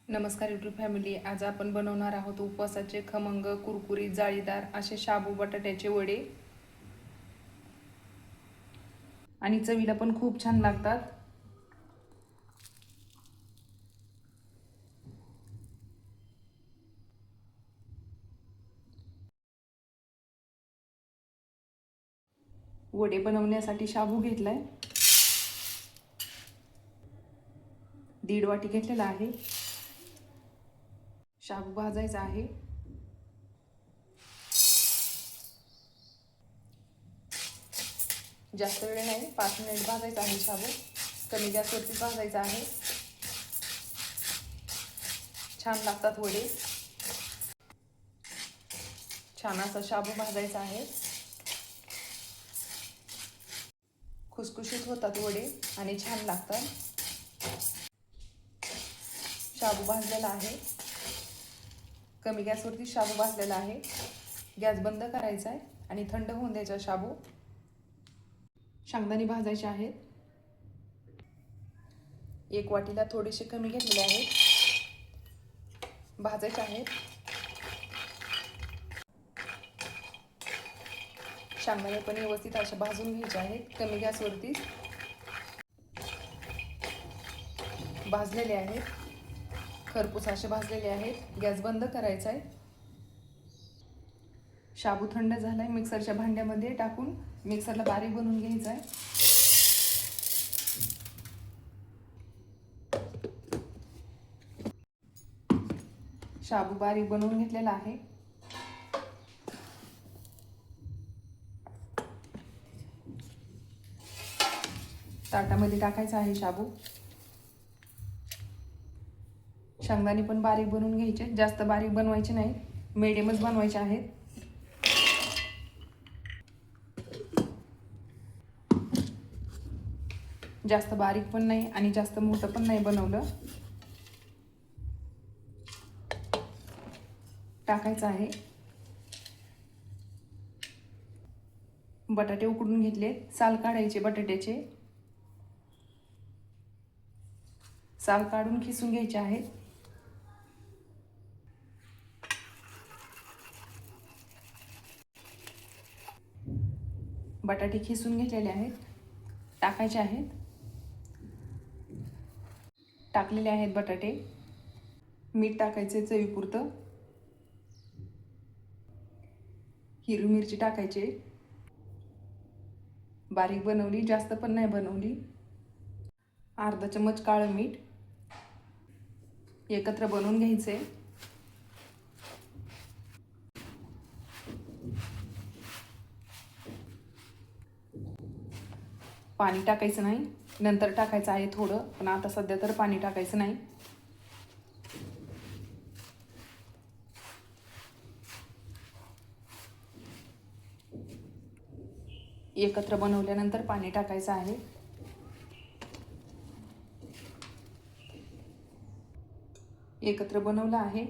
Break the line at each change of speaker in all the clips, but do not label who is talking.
नमस्कार YouTube family. आज आपण बनवणार आहोत उपवासाचे खमंग कुरकुरीत जाळीदार असे शाबू बटाट्याचे वडे आणि चवीला पण खूप छान लागतात. वडे बनवण्यासाठी शाबू घेतलाय, 1.5 वाटी घेतलेला आहे. शाबू भाजायचा आहे. जास्त वेळ नाही, 5 मिनिट भाजायचा आहे. शाबू कमी गॅसवरती भाजायचा आहे. छान लागतात वडे. छान असा शाबू भाजायचा आहे. खुसखुशीत होतात वडे आणि छान लागतात. शाबू भाजलेला आहे. कमी गॅसवरती शाबू भाजलेला आहे. गॅस बंद करायचा आहे आणि थंड होऊन द्यायचा शाबू. शेंगदाणे भाजायचे आहेत. 1 वाटीला थोडेसे कमी घेतलेले आहेत. भाजायचे आहेत. शेंगदाणे पण व्यवस्थित असे भाजून घ्यायचे आहेत. कमी गॅसवरती भाजलेले आहेत. खरपूस असे भाजलेले आहेत. गॅस बंद करायचा आहे. शाबू थंड झालाय. मिक्सरच्या भांड्यामध्ये टाकून मिक्सरला बारीक बनवून घ्यायचा आहे. शाबू बारीक बनवून घेतलेला आहे. ताटामध्ये टाकायचा आहे शाबू. शेंगदाणे पण बारीक बनवून घ्यायचे. जास्त बारीक बनवायचे नाही, मिडियमच बनवायचे आहेत. जास्त बारीक पण नाही आणि जास्त मोठं पण नाही बनवलं. टाकायचं आहे. बटाटे उकडून घेतले. साल काढायचे बटाट्याचे. साल काढून खिसून घ्यायचे आहेत. बटाटे खिसून घेतलेले आहेत. टाकायचे आहेत. टाकलेले आहेत बटाटे. मीठ टाकायचे चवीपुरतं. हिरवी मिरची टाकायची. बारीक बनवली, जास्त पण नाही बनवली. अर्धा चमच काळं मीठ. एकत्र बनवून घ्यायचे. पाणी टाकायचं नाही, नंतर टाकायचं आहे थोडं, पण आता सध्या तर पाणी टाकायचं नाही. एकत्र बनवल्यानंतर पाणी टाकायचं आहे. एकत्र बनवलं आहे.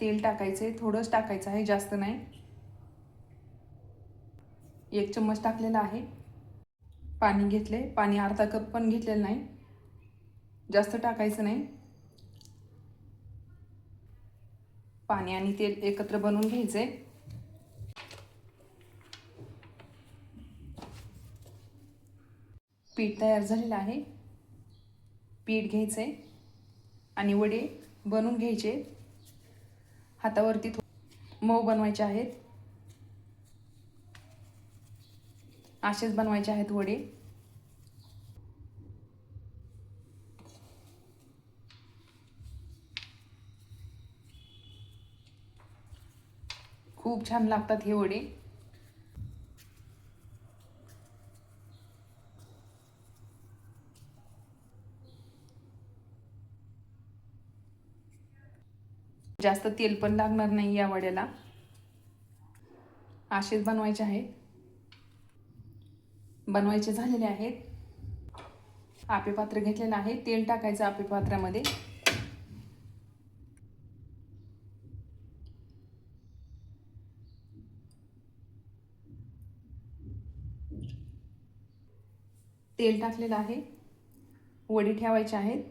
तेल टाकायचे, थोडंच टाकायचं आहे, जास्त नाही. 1 चम्मच टाकलेला आहे. पाणी घेतले. पाणी अर्धा कप पण घेतलेलं नाही, जास्त टाकायचं नाही. पाणी आणि तेल एकत्र बनवून घ्यायचे. पीठ तयार झालेलं आहे. पीठ घ्यायचे आणि वडे बनवून घ्यायचे. हातावरती मऊ बनवायचे आहेत. असेच बनवायचे आहेत वडे. खूप छान लागतात हे वडे. जास्त तेल पण लागणार नाही या वड्याला. असेच बनवायचे आहेत. बनवायचे झालेले आहेत. आपे पात्र घेतलेलं आहे. तेल टाकायचं आपे पात्रामध्ये. तेल टाकलेलं आहे. वडी ठेवायची आहेत.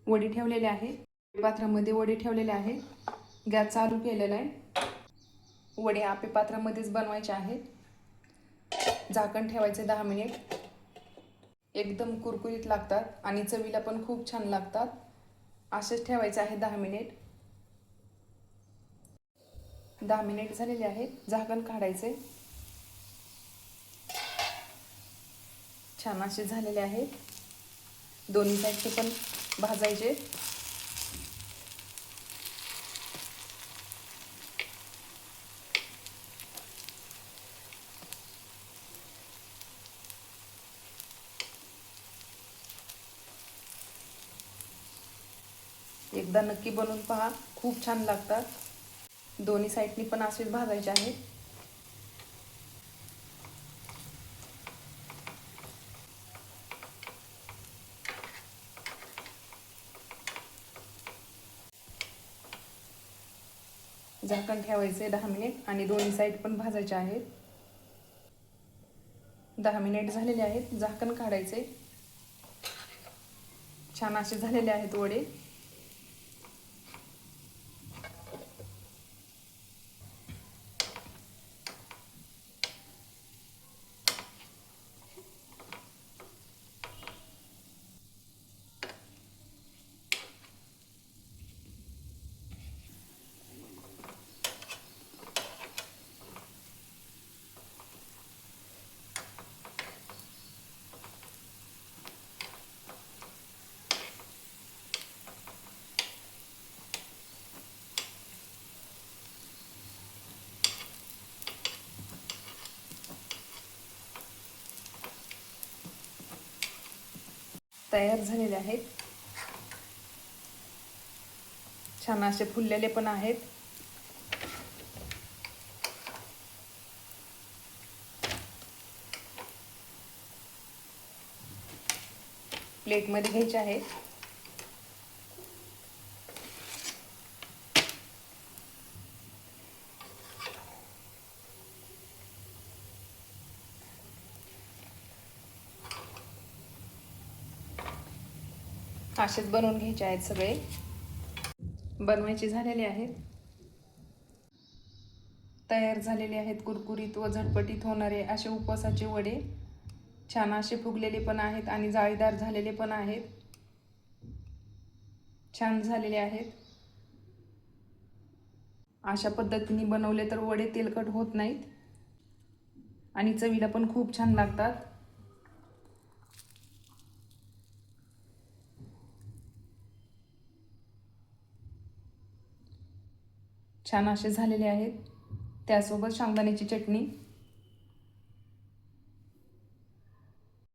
वडी ठेवलेले आहे, पात्रामध्ये वडी ठेवलेले आहे. गॅस चालू केलेला आहे. वडे आपे पात्रामध्येच बनवायचे आहेत. झाकण ठेवायचे 10 मिनिट. एकदम कुरकुरीत लागतात आणि चवीला पण खूप छान लागतात. असेच ठेवायचे आहे 10 मिनिट. 10 मिनिट झालेले आहेत. झाकण काढायचे. छान असे झालेले आहेत. दोन्ही साईडचे पण भाजायचे. एकदा नक्की बनवून पहा, खूप छान लागतात. दोन्ही साईडनी पण असेच भाजायचे आहेत. झाकण ठेवायचे 10 मिनिट आणि दोन्ही साईड पण भाजायचे आहेत. 10 मिनिट झालेले आहेत. झाकण काढायचे. छान असे झालेले आहेत वडे. तयार झालेले आहेत. छान असे फुललेले पण आहेत. प्लेटमध्ये घ्यायचे आहेत. असेच बनवून घ्यायचे आहेत सगळे. बनवायचे झालेले आहेत. तयार झालेले आहेत कुरकुरीत व झटपटीत होणारे असे उपवासाचे वडे. छान असे फुगलेले पण आहेत आणि जाळीदार झालेले पण आहेत. छान झालेले आहेत. अशा पद्धतीने बनवले तर वडे तेलकट होत नाहीत आणि चवीला पण खूप छान लागतात. छान असे झालेले आहेत. त्यासोबत शेंगदाण्याची चटणी